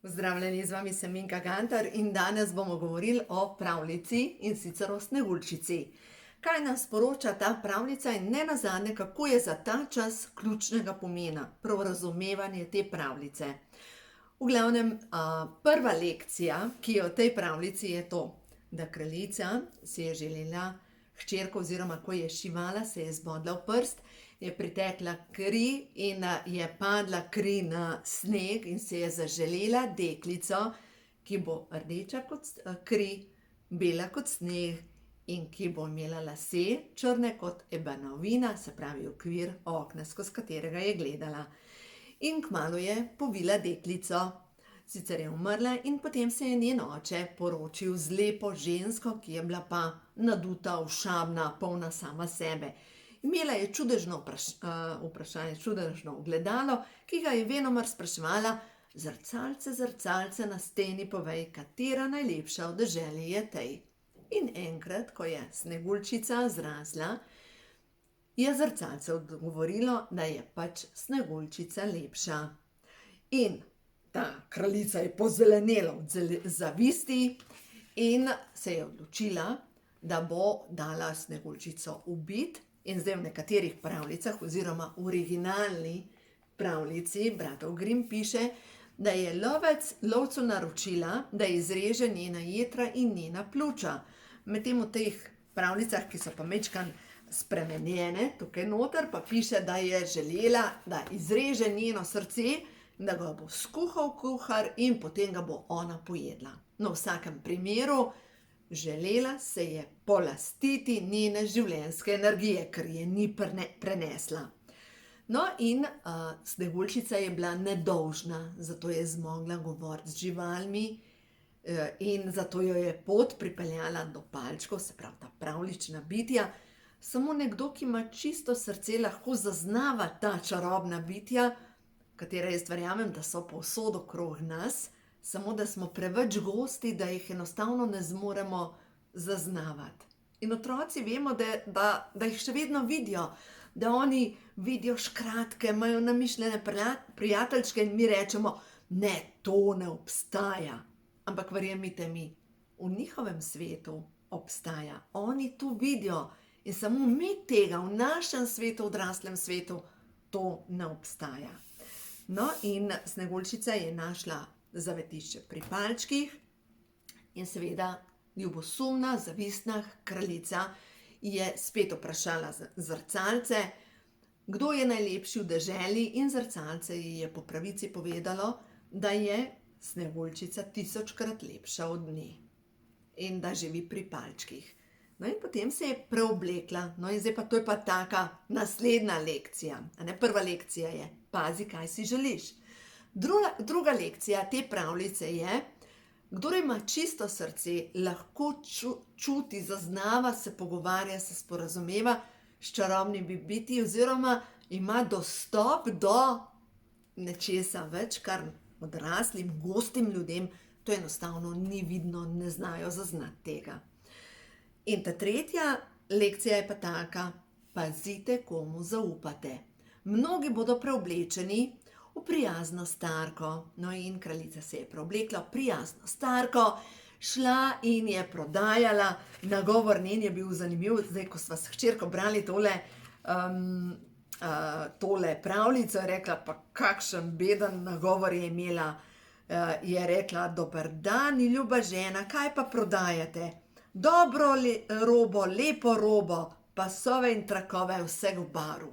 Pozdravljeni, z vami sem Minka Gantar in danes bomo govorili o pravljici, in sicer o Sneguljčici. Kaj nam sporoča ta pravljica in nenazadnje, kako je za ta čas ključnega pomena prav razumevanje te pravljice. V glavnem, prva lekcija, ki je v tej pravljici, je to, da kraljica si je želela hčerko, oziroma ko je šivala, se je zbodla v prst, je pritekla kri in je padla kri na sneg in se je zaželela deklico, ki bo rdeča kot kri, bela kot sneg in ki bo imela lase črne kot ebanovina, se pravi okvir okna, skozi katerega je gledala. In kmalu je povila deklico. Sicer je umrla in potem se je njen oče poročil z lepo žensko, ki je bila pa naduta, ošabna, polna sama sebe. Imela je čudežno vprašanje, čudežno ogledalo, ki ga je venomer spraševala: zrcalce, zrcalce na steni, povej, katera najlepša v deželi je tej. In enkrat, ko je Sneguljčica zrasla, je zrcalce odgovorilo, da je pač Sneguljčica lepša. In ta kraljica je pozelenela od zavisti in se je odločila, da bo dala Sneguljčico ubiti. In zdaj v nekaterih pravljicah, oziroma v originalni pravljici bratov Grimm piše, da je lovcu naročila, da izreže njena jetra in njena pljuča. Medtem v teh pravljicah, ki so pa majčkeno spremenjene, tukaj noter pa piše, da je želela, da izreže njeno srce, da ga bo skuhal kuhar in potem ga bo ona pojedla. No, v vsakem primeru želela se je polastiti njene življenjske energije, ker je ni prenesla. No, in Sneguljčica je bila nedolžna, zato je zmogla govoriti z živalmi in zato jo je pot pripeljala do palčkov, se pravi ta pravljična bitja. Samo nekdo, ki ima čisto srce, lahko zaznava ta čarobna bitja, katera jaz verjamem, da so povsod okrog nas, samo da smo preveč gosti, da jih enostavno ne zmoremo zaznavati. In otroci vemo, da jih še vedno vidijo, da oni vidijo škratke, imajo namišljene prijateljčke in mi rečemo: ne, to ne obstaja. Ampak verjemite mi, v njihovem svetu obstaja. Oni to vidijo in samo mi tega v našem svetu, odraslem svetu, to ne obstaja. No, in Sneguljčica je našla zavetišče pri palčkih in seveda ljubosumna, zavistna kraljica je spet vprašala zrcalce, kdo je najlepši v deželi, in zrcalce ji je po pravici povedalo, da je Sneguljčica 1000-krat lepša od nje in da živi pri palčkih. No, in potem se je preoblekla. No, in zdaj pa to je pa taka naslednja lekcija. Prva lekcija je: pazi, kaj si želiš. Druga lekcija te pravljice je: kdor ima čisto srce, lahko čuti, zaznava, se pogovarja, se sporazumeva s čarobnimi bitji oziroma ima dostop do nečesa več, kar odraslim, gostim ljudem to enostavno ni vidno, ne znajo zaznati tega. In ta tretja lekcija je pa taka: pazite, komu zaupate. Mnogi bodo preoblečeni v prijazno starko. No, in kraljica se je preoblekla v prijazno starko, šla in je prodajala. Nagovor njen je bil zanimiv. Zdaj, ko sva s hčerko brali tole pravljico, je rekla: pa kakšen beden nagovor je imela. Je rekla: dober dan, ljuba žena, kaj pa prodajate? Dobro robo, lepo robo, pasove in trakove vseh barv.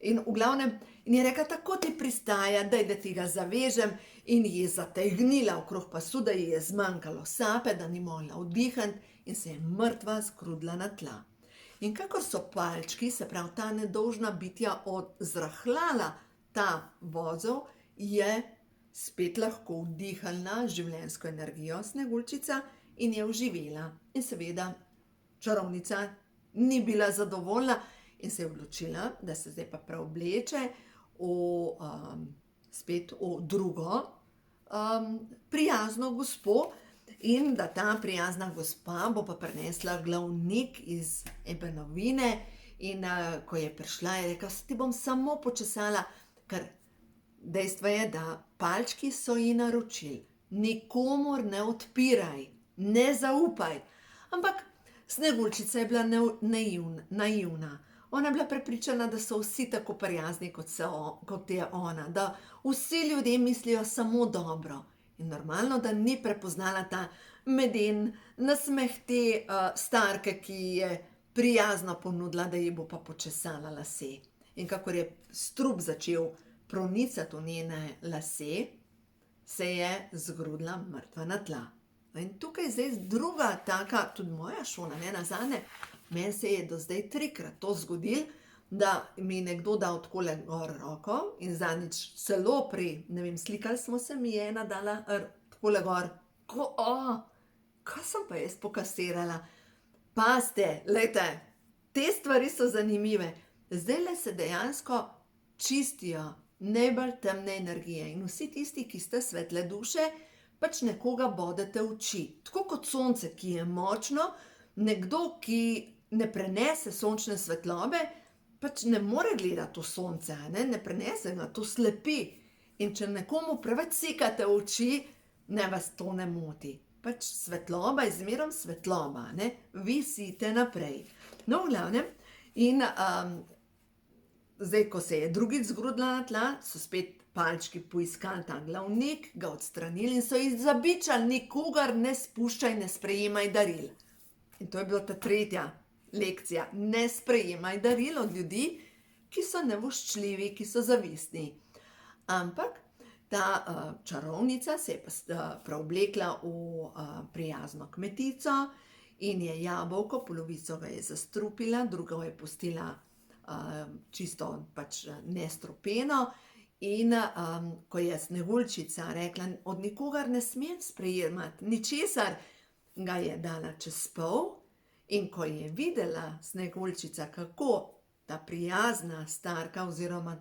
In v glavnem, in je rekla: tako ti pristaja, daj, da ti ga zavežem, in ji je zategnila okrog pasu, da ji je zmanjkalo sape, da ni mogla vdihniti in se je mrtva skrudila na tla. In kakor so palčki, se pravi ta nedolžna bitja, odzrahljala ta vozel, je spet lahko vdihnila življenjsko energijo Sneguljčica in je oživela. In seveda čarovnica ni bila zadovoljna in se je odločila, da se zdaj pa preobleče spet v drugo prijazno gospo in da ta prijazna gospa bo pa prinesla glavnik iz ebanovine. In ko je prišla, je rekla: ti bom samo počesala, ker dejstvo je, da palčki so ji naročili, nikomur ne odpiraj, ne zaupaj. Ampak Sneguljčica je bila naivna. Ona je bila prepričana, da so vsi tako prijazni, kot je ona, da vsi ljudje mislijo samo dobro. In normalno, da ni prepoznala ta meden nasmeh te starke, ki je prijazno ponudila, da ji bo pa počesala lase. In kakor je strup začel pronicati v njene lase, se je zgrudila mrtva na tla. In tukaj je zdaj druga taka, tudi moja šola, ne nazadnje, meni se je do zdaj 3-krat to zgodilo, da mi nekdo dal takole gor roko in zadnjič celo ne vem, slikali smo se, mi je ena dala takole gor, kaj sem pa jaz pokasirala? Pazite, glejte, te stvari so zanimive. Zdajle se dejansko čistijo najbolj temne energije in vsi tisti, ki ste svetle duše, pač nekoga bodete v oči. Tako kot sonce, ki je močno, nekdo, ki ne prenese sončne svetlobe, pač ne more gledati v sonce, ne prenese ga, to slepi. In če nekomu preveč sekate v oči, ne vas to ne moti. Pač svetloba je zmerom svetloba, ne, vi sijte naprej. No, v glavnem, in zdaj, ko se je drugič zgrudila na tla, so spet palčki poiskali ta glavnik, ga odstranili in so jih zabičali, nikogar ne spuščaj, ne sprejemaj daril. In to je bila ta 3. lekcija, ne sprejemaj daril od ljudi, ki so nevoščljivi, ki so zavistni. Ampak ta čarovnica se je preoblekla v prijazno kmetico in je jabolko, polovico ga je zastrupila, drugo je pustila čisto pač nestropeno. In ko je Sneguljčica rekla, od nikogar ne smem sprejemati ničesar, ga je dala čez pol. In ko je videla Sneguljčica, kako ta prijazna starka oziroma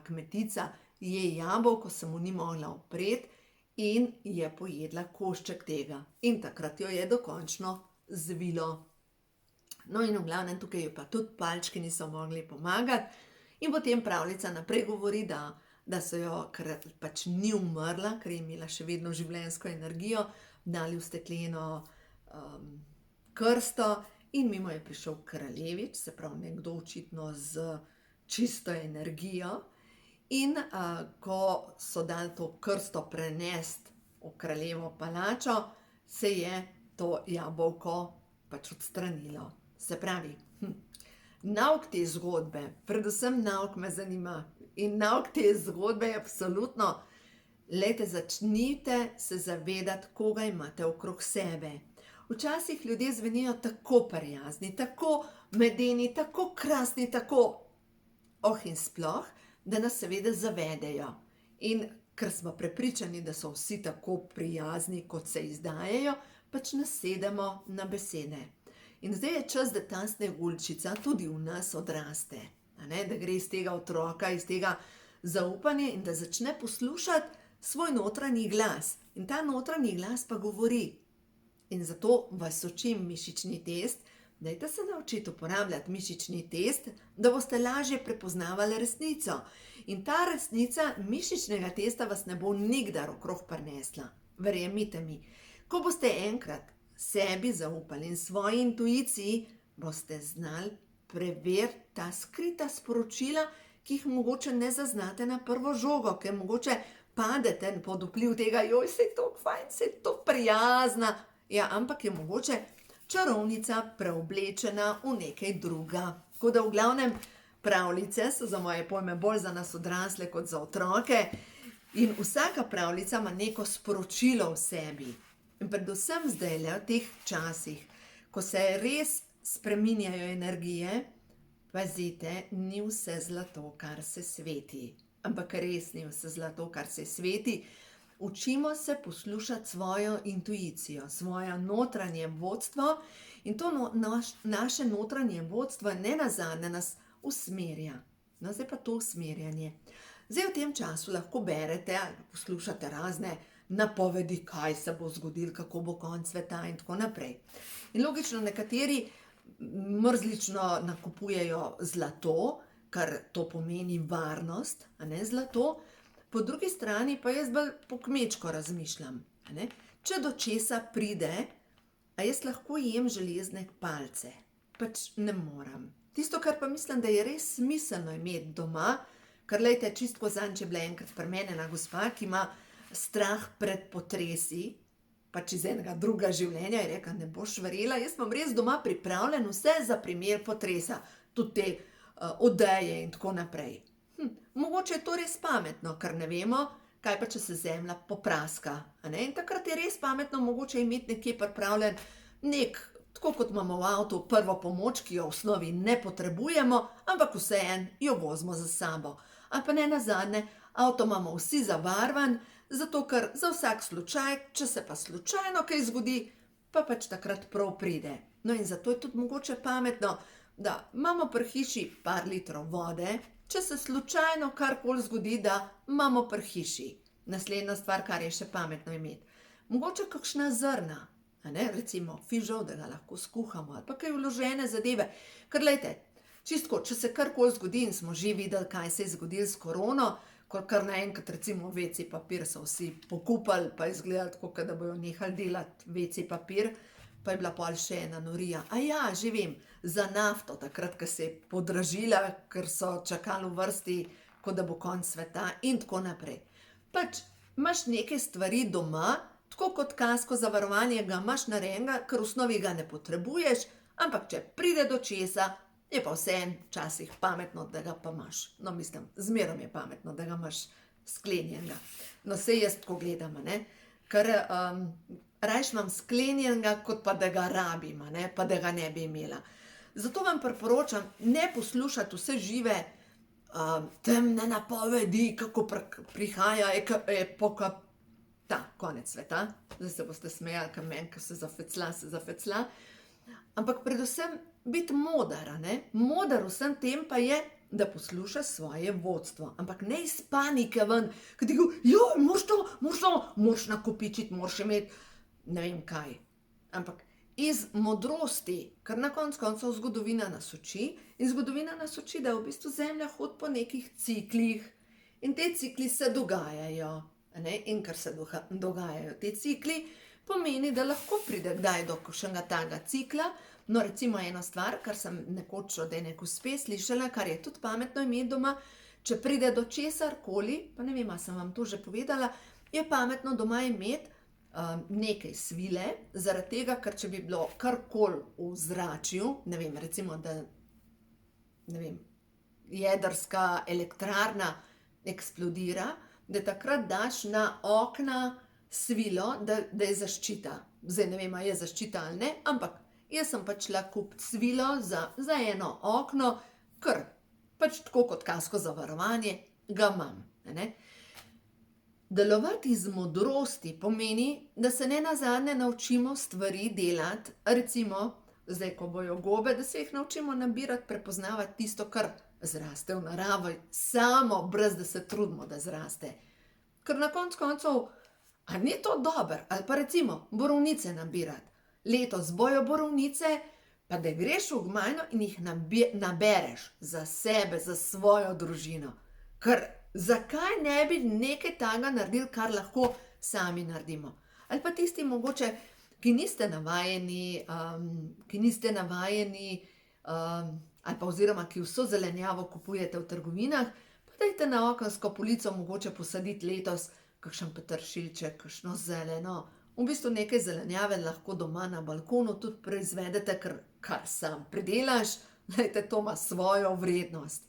kmetica je jabolko, se mu ni mogla upreti in je pojedla košček tega. In takrat jo je dokončno zvilo. No in v glavnem tukaj jo pa tudi palčki niso mogli pomagati. In potem pravljica naprej govori, da so jo, ker pač ni umrla, ker je imela še vedno življenjsko energijo, dali v stekleno krsto in mimo je prišel kraljevič, se pravi nekdo očitno z čisto energijo. In ko so dali to krsto prenesti v kraljevo palačo, se je to jabolko pač odstranilo. Se pravi, nauk te zgodbe, predvsem nauk me zanima, in nauk te zgodbe je absolutno, glejte, začnite se zavedati, koga imate okrog sebe. Včasih ljudje zvenijo tako prijazni, tako medeni, tako krasni, tako in sploh, da nas seveda zavedejo. In ker smo prepričani, da so vsi tako prijazni, kot se izdajajo, pač nasedemo na besede. In zdaj je čas, da ta Sneguljčica tudi v nas odraste, da gre iz tega otroka, iz tega zaupanja in da začne poslušati svoj notranji glas. In ta notranji glas pa govori. In zato vas učim mišični test, dajte se naučiti uporabljati mišični test, da boste lažje prepoznavali resnico. In ta resnica mišičnega testa vas ne bo nikdar okrog prinesla. Verjemite mi, ko boste enkrat sebi zaupali in svoji intuiciji, boste znali preveriti ta skrita sporočila, ki jih mogoče ne zaznate na prvo žogo, ker mogoče padete pod vpliv tega, joj, se je toliko fajn, se je toliko prijazna. Ja, ampak je mogoče čarovnica preoblečena v nekaj druga. Tako da v glavnem pravljice so za moje pojme bolj za nas odrasle kot za otroke in vsaka pravljica ima neko sporočilo v sebi. In predvsem zdajle v teh časih, ko se res spreminjajo energije, pazite, ni vse zlato, kar se sveti. Ampak res ni vse zlato, kar se sveti. Učimo se poslušati svojo intuicijo, svoje notranje vodstvo in to naše notranje vodstvo nenazadnje nas usmerja. No, zdaj pa to usmerjanje. Zdaj v tem času lahko berete, poslušate razne napovedi, kaj se bo zgodilo, kako bo konec sveta in tako naprej. In logično nekateri mrzlično nakupujejo zlato, ker to pomeni varnost, a ne zlato. Po drugi strani pa jaz bolj po kmečko razmišljam. A ne? Če do česa pride, a jaz lahko jem železne palce? Pač ne moram. Tisto, kar pa mislim, da je res smiselno imeti doma, ker lejte, čistko zanj, če je bila enkrat pri meni ena gospa, ki ima strah pred potresi, pač iz enega druga življenja, je rekla, ne boš verjela, jaz imam res doma pripravljen vse za primer potresa, tudi te odeje in tako naprej. Mogoče je to res pametno, ker ne vemo, kaj pa, če se zemlja popraska. A ne? In takrat je res pametno mogoče imeti nekje pripravljen tako kot imamo v avtu, prvo pomoč, ki jo v osnovi ne potrebujemo, ampak vseeno jo vozimo za sabo. A pa ne nazadnje, avto imamo vsi zavarovan, zato ker za vsak slučaj, če se pa slučajno kaj zgodi, pa pač takrat prav pride. No in zato je tudi mogoče pametno, da imamo pri hiši par litrov vode, če se slučajno karkoli zgodi, da imamo pri hiši. Naslednja stvar, kar je še pametno imeti. Mogoče kakšna zrna, a ne, recimo fižol, da ga lahko skuhamo, ali pa kaj vložene zadeve. Ker lejte, čistko, če se karkoli zgodi in smo že videli, kaj se je zgodilo s korono, kar naenkrat recimo WC papir so vsi pokupali, pa izgleda tako, da bojo nehali delati WC papir, pa je bila pol še ena norija. A ja, že vem, za nafto, takrat, ko se je podražila, ker so čakali v vrsti, kot da bo konec sveta in tako naprej. Pač imaš neke stvari doma, tako kot kasko zavarovanje ga imaš narejenega, ker v osnovi ga ne potrebuješ, ampak če pride do česa, je pa vseeno včasih pametno, da ga pa imaš. No, mislim, zmerom je pametno, da ga imaš sklenjenega. No, saj jaz tako gledam, ne, ker rajš imam sklenjenega, kot pa da ga rabim, ne, pa da ga ne bi imela. Zato vam priporočam, ne poslušati vse žive temne napovedi, kako prihaja konec sveta. Zdaj se boste smejali, ker meni, ker se zafecla. Ampak predvsem biti moder, ne? Moder vsem tem pa je, da poslušaš svoje vodstvo. Ampak ne iz panike ven, ker ti govori, joj, moraš nakopičiti, moraš imeti, ne vem kaj. Ampak iz modrosti, ker na koncu zgodovina nas uči in zgodovina nas uči, da v bistvu zemlja hodi po nekih ciklih in te cikli se dogajajo. In ker se dogajajo te cikli, pomeni, da lahko pride kdaj do kakšnega takega cikla. No, recimo ena stvar, kar sem nekoč od ene gospe slišala, kar je tudi pametno imeti doma, če pride do česarkoli, pa ne vem, a sem vam to že povedala, je pametno doma imeti nekaj svile, zaradi tega, ker če bi bilo karkoli v zračju, ne vem, recimo, da jedrska elektrarna eksplodira, da takrat daš na okna svilo, da je zaščita. Zdaj ne vem, a je zaščita ali ne, ampak jaz sem pač šla kupiti svilo za eno okno, ker pač tako kot kasko zavarovanje ga imam. Delovati iz modrosti pomeni, da se ne nazadnje naučimo stvari delati, recimo, zdaj ko bojo gobe, da se jih naučimo nabirati, prepoznavati tisto, kar zraste v naravi, samo, brez da se trudimo, da zraste. Ker na koncev, a ni to dobro? Ali pa recimo, borovnice nabirati. Letos bojo borovnice, pa da greš v gmajno in jih nabereš za sebe, za svojo družino. Ker zakaj ne bi nekaj takega naredili, kar lahko sami naredimo? Ali pa tisti mogoče, ki niste navajeni, ali pa oziroma, ki vso zelenjavo kupujete v trgovinah, pa dajte na okensko polico mogoče posaditi letos kakšen peteršilček, kakšno zeleno. V bistvu nekaj zelenjave lahko doma na balkonu tudi proizvedete, kar sam pridelaš, dajte, to ima svojo vrednost.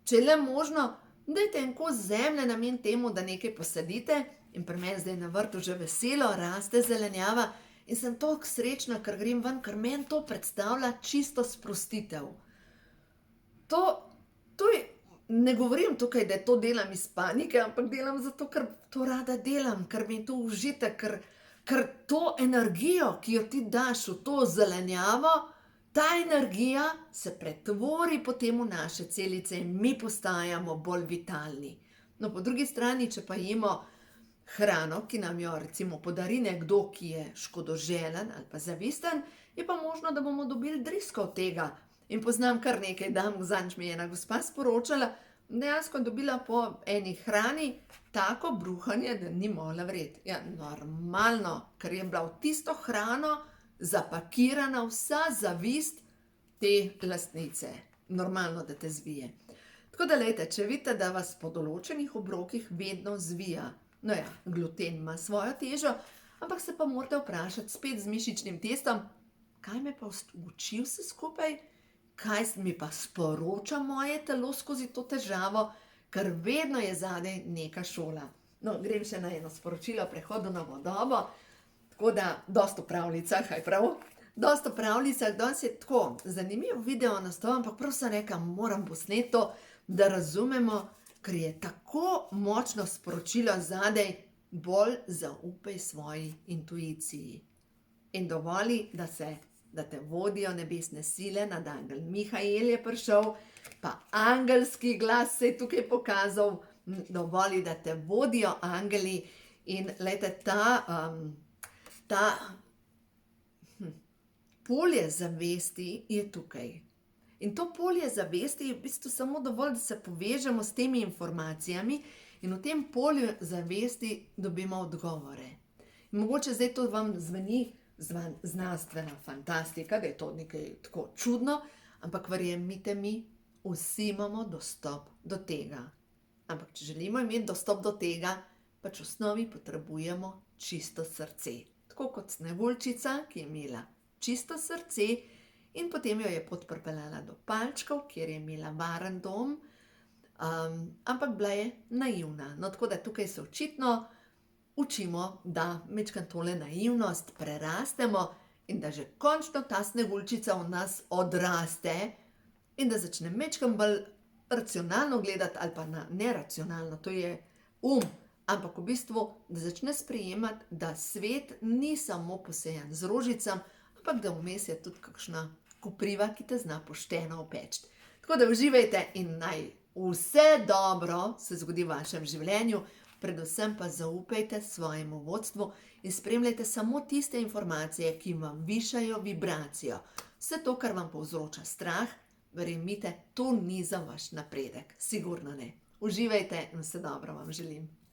Če je le možno, dajte en kos zemlje namen temu, da nekaj posadite, in pri meni zdaj na vrtu že veselo raste zelenjava in sem toliko srečna, ker grem ven, ker meni to predstavlja čisto sprostitev. Ne govorim tukaj, da to delam iz panike, ampak delam zato, ker to rada delam, ker mi je to užitek, ker to energijo, ki jo ti daš v to zelenjavo, ta energija se pretvori potem v naše celice in mi postajamo bolj vitalni. No, po drugi strani, če pa jemo hrano, ki nam jo recimo podari nekdo, ki je škodoželen ali pa zavisten, je pa možno, da bomo dobili drisko od tega. In poznam kar nekaj dam, zadnjič mi je ena gospa sporočala, dejansko dobila po eni hrani tako bruhanje, da ni mogla verjeti. Ja, normalno, ker je bila v tisto hrano zapakirana vsa zavist te lastnice. Normalno, da te zvije. Tako da, lejte, če vidite, da vas po določenih obrokih vedno zvija, no ja, gluten ima svojo težo, ampak se pa morate vprašati spet z mišičnim testom, kaj me pa uči vse skupaj, kaj mi pa sporoča moje telo skozi to težavo, ker vedno je zadaj neka šola. No, grem še na eno sporočilo, prehod v novo dobo, tako da dosti v pravljicah, kaj prav? Dosti v pravljicah, danes je tako zanimiv video nastop, ampak prav sem rekla, moram posneti to, da razumemo, ker je tako močno sporočilo zadaj, bolj zaupaj svoji intuiciji. In dovoli, da te vodijo nebesne sile, nad angel Mihael je prišel, pa angelski glas se je tukaj pokazal, dovoli, da te vodijo angeli in lejte, ta polje zavesti je tukaj. In to polje zavesti je v bistvu samo dovolj, da se povežemo s temi informacijami in v tem polju zavesti dobimo odgovore. In mogoče zdaj to vam zveni znanstvena fantastika, da je to nekaj tako čudno, ampak verjemite mi, vsi imamo dostop do tega. Ampak če želimo imeti dostop do tega, pač v osnovi potrebujemo čisto srce. Tako kot Sneguljčica, ki je imela čisto srce in potem jo je pot pripeljala do palčkov, kjer je imela varen dom, ampak bila je naivna. No, tako da tukaj se očitno učimo, da majčkeno tole naivnost prerastemo in da že končno ta Sneguljčica v nas odraste in da začne majčkeno bolj racionalno gledati ali pa neracionalno, to je ampak v bistvu, da začne sprejemati, da svet ni samo posejan z rožicami, ampak da vmes je tudi kakšna kopriva, ki te zna pošteno opeči. Tako da uživajte in naj vse dobro se zgodi v vašem življenju, predvsem pa zaupajte svojemu vodstvu in spremljajte samo tiste informacije, ki vam višajo vibracijo. Vse to, kar vam povzroča strah, verjemite, to ni za vaš napredek. Sigurno ne. Uživajte in vse dobro vam želim.